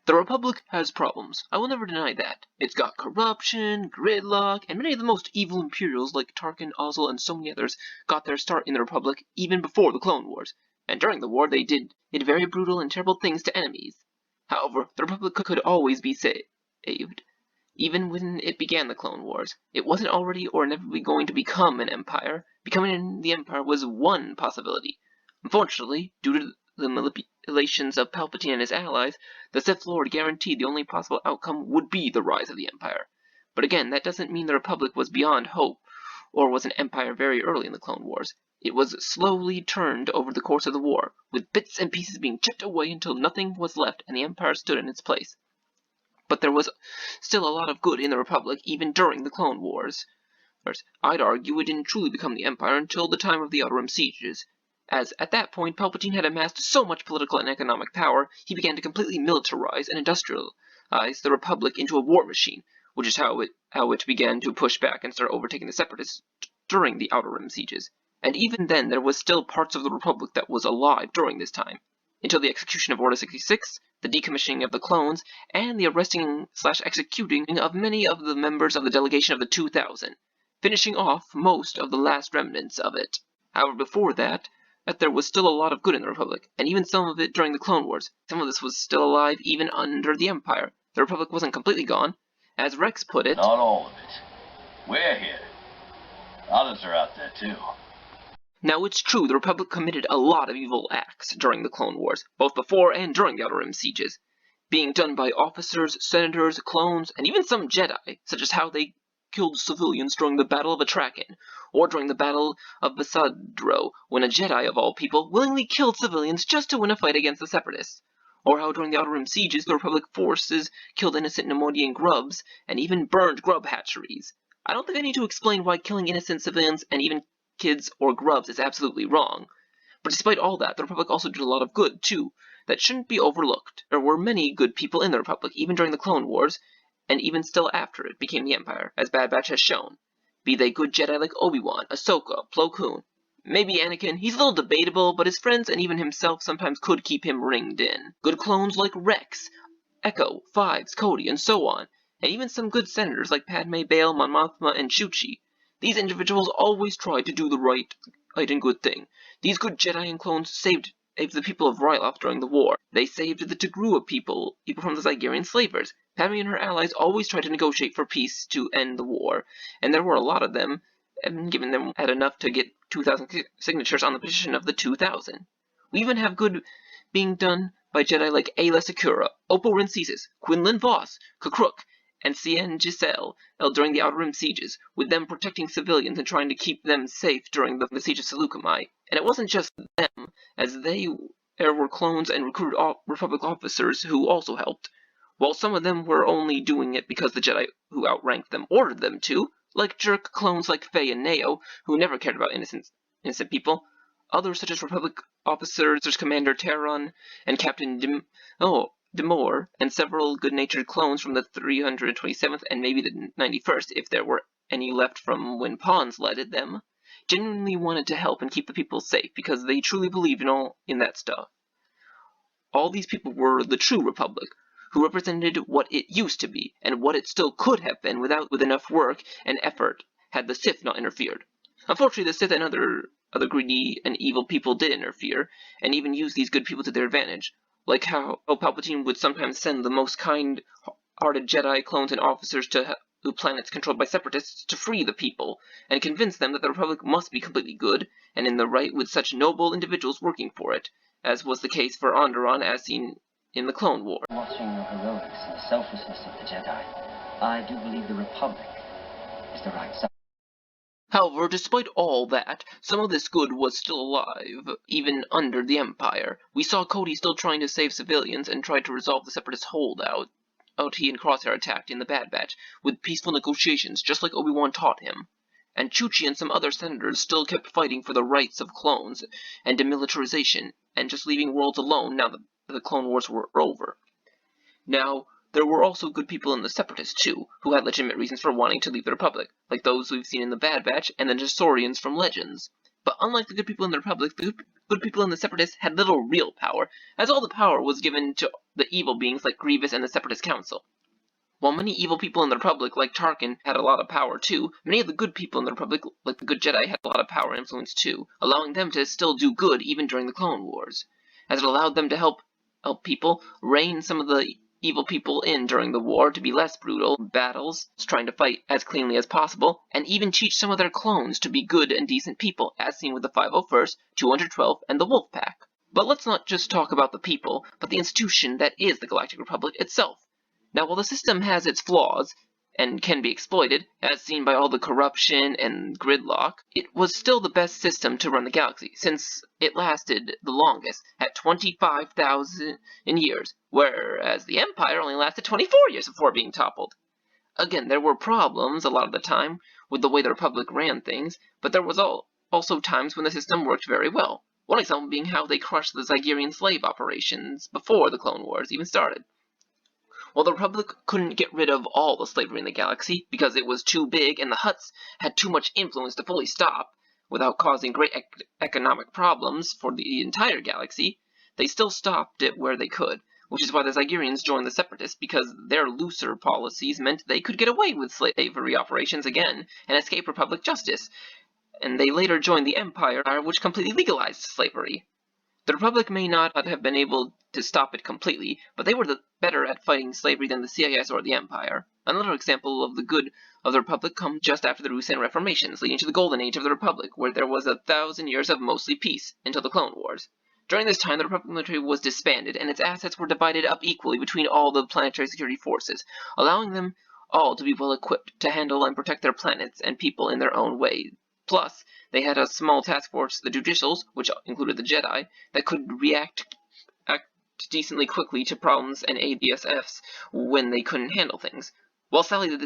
The Republic has problems. I will never deny that. It's got corruption, gridlock, and many of the most evil Imperials like Tarkin, Ozzel, and so many others got their start in the Republic even before the Clone Wars. And during the war, they did very brutal and terrible things to enemies. However, the Republic could always be saved. Even when it began the Clone Wars, it wasn't already or inevitably going to become an empire. Becoming the empire was one possibility. Unfortunately, due to the manipulations of Palpatine and his allies, the Sith Lord guaranteed the only possible outcome would be the rise of the Empire. But again, that doesn't mean the Republic was beyond hope, or was an empire very early in the Clone Wars. It was slowly turned over the course of the war, with bits and pieces being chipped away until nothing was left and the Empire stood in its place. But there was still a lot of good in the Republic even during the Clone Wars. I'd argue it didn't truly become the Empire until the time of the Outer Rim sieges, as at that point Palpatine had amassed so much political and economic power, he began to completely militarize and industrialize the Republic into a war machine, which is how it began to push back and start overtaking the Separatists during the Outer Rim sieges. And even then, there was still parts of the Republic that was alive during this time, until the execution of Order 66, the decommissioning of the clones, and the arresting/executing of many of the members of the delegation of the 2000, finishing off most of the last remnants of it. However, before that there was still a lot of good in the Republic, and even some of it during the Clone Wars. Some of this was still alive even under the Empire. The Republic wasn't completely gone. As Rex put it, "Not all of it. We're here. Others are out there too." Now it's true the Republic committed a lot of evil acts during the Clone Wars, both before and during the Outer Rim sieges, being done by officers, senators, clones, and even some Jedi, such as how they killed civilians during the Battle of Atrakan, or during the Battle of Basadro, when a Jedi, of all people, willingly killed civilians just to win a fight against the Separatists, or how during the Outer Rim sieges the Republic forces killed innocent Neimoidian grubs, and even burned grub hatcheries. I don't think I need to explain why killing innocent civilians and even kids or grubs is absolutely wrong. But despite all that, the Republic also did a lot of good, too, that shouldn't be overlooked. There were many good people in the Republic, even during the Clone Wars, and even still after it became the Empire, as Bad Batch has shown. Be they good Jedi like Obi-Wan, Ahsoka, Plo Koon. Maybe Anakin, he's a little debatable, but his friends and even himself sometimes could keep him ringed in. Good clones like Rex, Echo, Fives, Cody, and so on, and even some good senators like Padme, Bail, Mon Mothma, and Chuchi. These individuals always tried to do the right and good thing. These good Jedi and clones saved the people of Ryloth during the war. They saved the Tegrua people from the Zygerian slavers. Padme and her allies always tried to negotiate for peace to end the war, and there were a lot of them, and given them had enough to get 2,000 signatures on the petition of the 2,000. We even have good being done by Jedi like Ayla Secura, Oppo Rencesis, Quinlan Voss, Kukruk, and Cien Giselle during the Outer Rim sieges, with them protecting civilians and trying to keep them safe during the siege of Seleucami. And it wasn't just them, as there were clones and recruited Republic officers who also helped, while some of them were only doing it because the Jedi who outranked them ordered them to, like jerk clones like Faye and Neo, who never cared about innocent people. Others, such as Republic officers, such as Commander Terron and Captain Demore, and several good-natured clones from the 327th and maybe the 91st, if there were any left from when Pawns led them, genuinely wanted to help and keep the people safe because they truly believed in that stuff. All these people were the true Republic, who represented what it used to be, and what it still could have been with enough work and effort had the Sith not interfered. Unfortunately, the Sith and other greedy and evil people did interfere, and even use these good people to their advantage, like how Palpatine would sometimes send the most kind-hearted Jedi clones and officers to planets controlled by Separatists to free the people, and convince them that the Republic must be completely good, and in the right with such noble individuals working for it, as was the case for Onderon as seen in the Clone War. Watching your heroics and the selflessness of the Jedi, I do believe the Republic is the right side. However, despite all that, some of this good was still alive, even under the Empire. We saw Cody still trying to save civilians and tried to resolve the Separatist holdout he and Crosshair attacked in the Bad Batch, with peaceful negotiations, just like Obi-Wan taught him. And Chuchi and some other senators still kept fighting for the rights of clones and demilitarization, and just leaving worlds alone now that the Clone Wars were over. Now, there were also good people in the Separatists, too, who had legitimate reasons for wanting to leave the Republic, like those we've seen in the Bad Batch and the Jesorians from Legends. But unlike the good people in the Republic, the good people and the Separatists had little real power, as all the power was given to the evil beings like Grievous and the Separatist Council. While many evil people in the Republic, like Tarkin, had a lot of power too, many of the good people in the Republic, like the good Jedi, had a lot of power and influence too, allowing them to still do good even during the Clone Wars, as it allowed them to help people rein some of the evil people in during the war to be less brutal battles, trying to fight as cleanly as possible, and even teach some of their clones to be good and decent people, as seen with the 501st, 212th, and the Wolf Pack. But let's not just talk about the people, but the institution that is the Galactic Republic itself. Now, while the system has its flaws, and can be exploited, as seen by all the corruption and gridlock, it was still the best system to run the galaxy, since it lasted the longest, at 25,000 years, whereas the Empire only lasted 24 years before being toppled. Again, there were problems a lot of the time with the way the Republic ran things, but there was also times when the system worked very well. One example being how they crushed the Zygerian slave operations before the Clone Wars even started. While the Republic couldn't get rid of all the slavery in the galaxy because it was too big and the Hutts had too much influence to fully stop without causing great economic problems for the entire galaxy, they still stopped it where they could, which is why the Zygerians joined the Separatists, because their looser policies meant they could get away with slavery operations again and escape Republic justice, and they later joined the Empire, which completely legalized slavery. The Republic may not have been able to stop it completely, but they were better at fighting slavery than the CIS or the Empire. Another example of the good of the Republic comes just after the Rusan Reformations, leading to the Golden Age of the Republic, where there was 1,000 years of mostly peace until the Clone Wars. During this time, the Republic military was disbanded, and its assets were divided up equally between all the planetary security forces, allowing them all to be well equipped to handle and protect their planets and people in their own way. Plus, they had a small task force, the Judicials, which included the Jedi, that could act decently quickly to problems and aid BSFs when they couldn't handle things. While sadly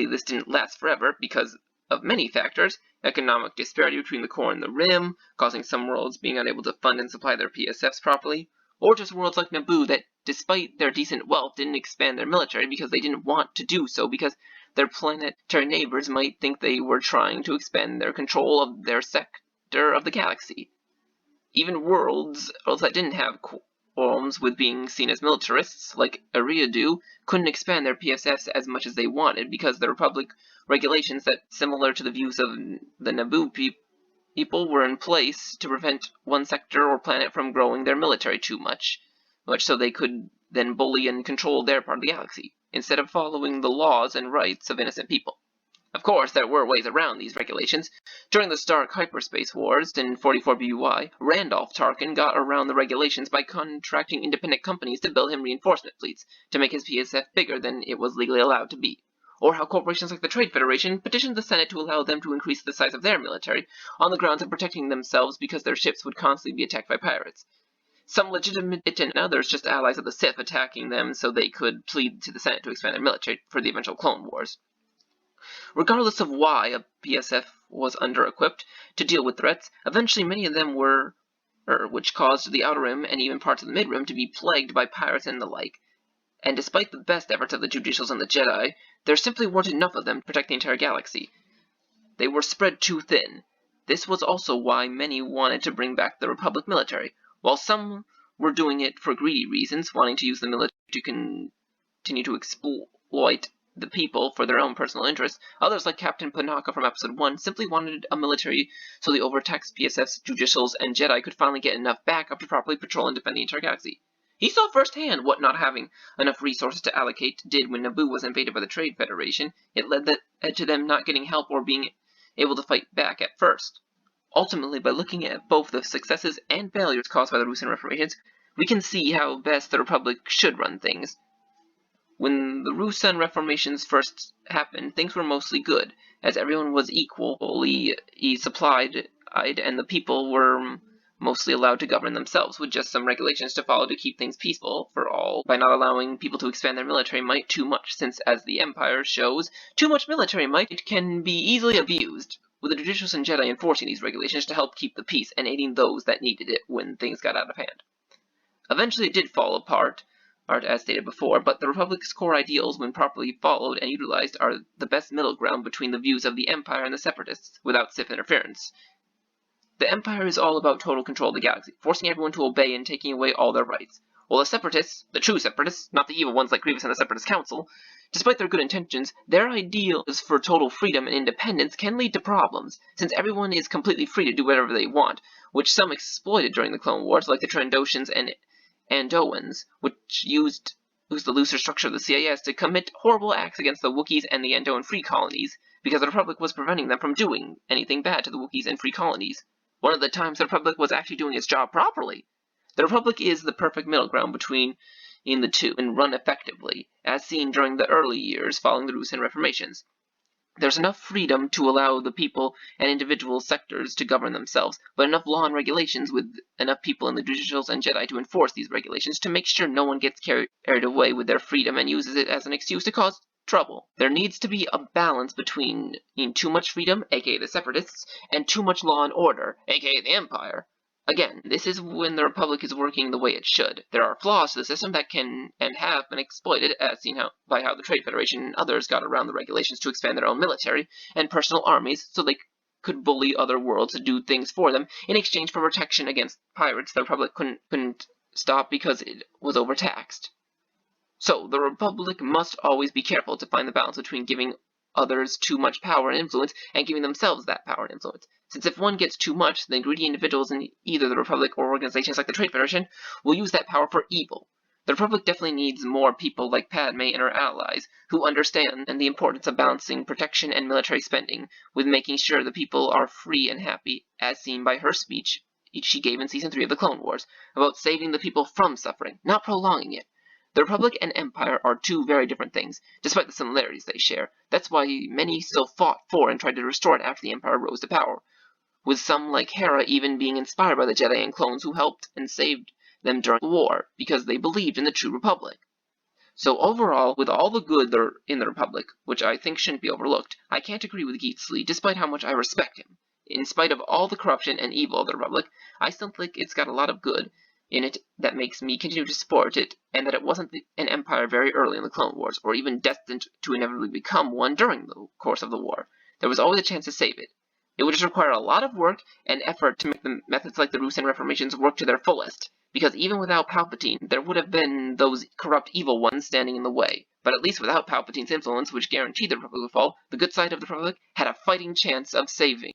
this didn't last forever because of many factors, economic disparity between the core and the rim, causing some worlds being unable to fund and supply their PSFs properly, or just worlds like Naboo that, despite their decent wealth, didn't expand their military because they didn't want to do so because their planetary neighbors might think they were trying to expand their control of their sector of the galaxy. Even worlds that didn't have qualms with being seen as militarists, like Eriadu, couldn't expand their PSFs as much as they wanted because the Republic regulations that, similar to the views of the Naboo people, were in place to prevent one sector or planet from growing their military too much so they could then bully and control their part of the galaxy, instead of following the laws and rights of innocent people. Of course, there were ways around these regulations. During the Stark Hyperspace Wars in 44 BUI, Randolph Tarkin got around the regulations by contracting independent companies to build him reinforcement fleets to make his PSF bigger than it was legally allowed to be. Or how corporations like the Trade Federation petitioned the Senate to allow them to increase the size of their military on the grounds of protecting themselves because their ships would constantly be attacked by pirates. Some legitimate and others just allies of the Sith attacking them so they could plead to the Senate to expand their military for the eventual Clone Wars. Regardless of why a PSF was under-equipped to deal with threats, eventually many of them were, which caused the Outer Rim and even parts of the Mid-Rim to be plagued by pirates and the like. And despite the best efforts of the Judicials and the Jedi, there simply weren't enough of them to protect the entire galaxy. They were spread too thin. This was also why many wanted to bring back the Republic military, while some were doing it for greedy reasons, wanting to use the military to continue to exploit the people for their own personal interests. Others, like Captain Panaka from Episode 1, simply wanted a military so the overtaxed PSFs, Judicials, and Jedi could finally get enough backup to properly patrol and defend the entire galaxy. He saw firsthand what not having enough resources to allocate did when Naboo was invaded by the Trade Federation. It led to them not getting help or being able to fight back at first. Ultimately, by looking at both the successes and failures caused by the Rusan Reformations, we can see how best the Republic should run things. When the Rusan Reformations first happened, things were mostly good, as everyone was equally supplied, and the people were mostly allowed to govern themselves, with just some regulations to follow to keep things peaceful for all, by not allowing people to expand their military might too much, since, as the Empire shows, too much military might can be easily abused, with the Judicials and Jedi enforcing these regulations to help keep the peace and aiding those that needed it when things got out of hand. Eventually it did fall apart, as stated before, but the Republic's core ideals, when properly followed and utilized, are the best middle ground between the views of the Empire and the Separatists, without Sith interference. The Empire is all about total control of the galaxy, forcing everyone to obey and taking away all their rights. While the Separatists, the true Separatists, not the evil ones like Grievous and the Separatist Council, despite their good intentions, their ideals for total freedom and independence can lead to problems, since everyone is completely free to do whatever they want, which some exploited during the Clone Wars, like the Trandoshans and Andoans, which used the looser structure of the CIS to commit horrible acts against the Wookiees and the Andoan free colonies, because the Republic was preventing them from doing anything bad to the Wookiees and free colonies. One of the times the Republic was actually doing its job properly. The Republic is the perfect middle ground between the two, and run effectively, as seen during the early years following the Rusin reformations. There's enough freedom to allow the people and individual sectors to govern themselves, but enough law and regulations with enough people in the judicials and Jedi to enforce these regulations to make sure no one gets carried away with their freedom and uses it as an excuse to cause trouble. There needs to be a balance between too much freedom, aka the Separatists, and too much law and order, aka the Empire. Again, this is when the Republic is working the way it should. There are flaws to the system that can and have been exploited, as seen by how the Trade Federation and others got around the regulations to expand their own military and personal armies so they could bully other worlds to do things for them in exchange for protection against pirates the Republic couldn't stop because it was overtaxed. So, the Republic must always be careful to find the balance between giving others too much power and influence, and giving themselves that power and influence. Since if one gets too much, then greedy individuals in either the Republic or organizations like the Trade Federation will use that power for evil. The Republic definitely needs more people like Padme and her allies, who understand the importance of balancing protection and military spending, with making sure the people are free and happy, as seen by her speech she gave in Season 3 of the Clone Wars, about saving the people from suffering, not prolonging it. The Republic and Empire are two very different things, despite the similarities they share. That's why many still fought for and tried to restore it after the Empire rose to power, with some like Hera even being inspired by the Jedi and clones who helped and saved them during the war, because they believed in the true Republic. So overall, with all the good there in the Republic, which I think shouldn't be overlooked, I can't agree with Geetsley, despite how much I respect him. In spite of all the corruption and evil of the Republic, I still think it's got a lot of good in it that makes me continue to support it, and that it wasn't an empire very early in the Clone Wars, or even destined to inevitably become one during the course of the war. There was always a chance to save it. It would just require a lot of work and effort to make the methods like the Rusin reformations work to their fullest, because even without Palpatine, there would have been those corrupt evil ones standing in the way. But at least without Palpatine's influence, which guaranteed the Republic would fall, the good side of the Republic had a fighting chance of saving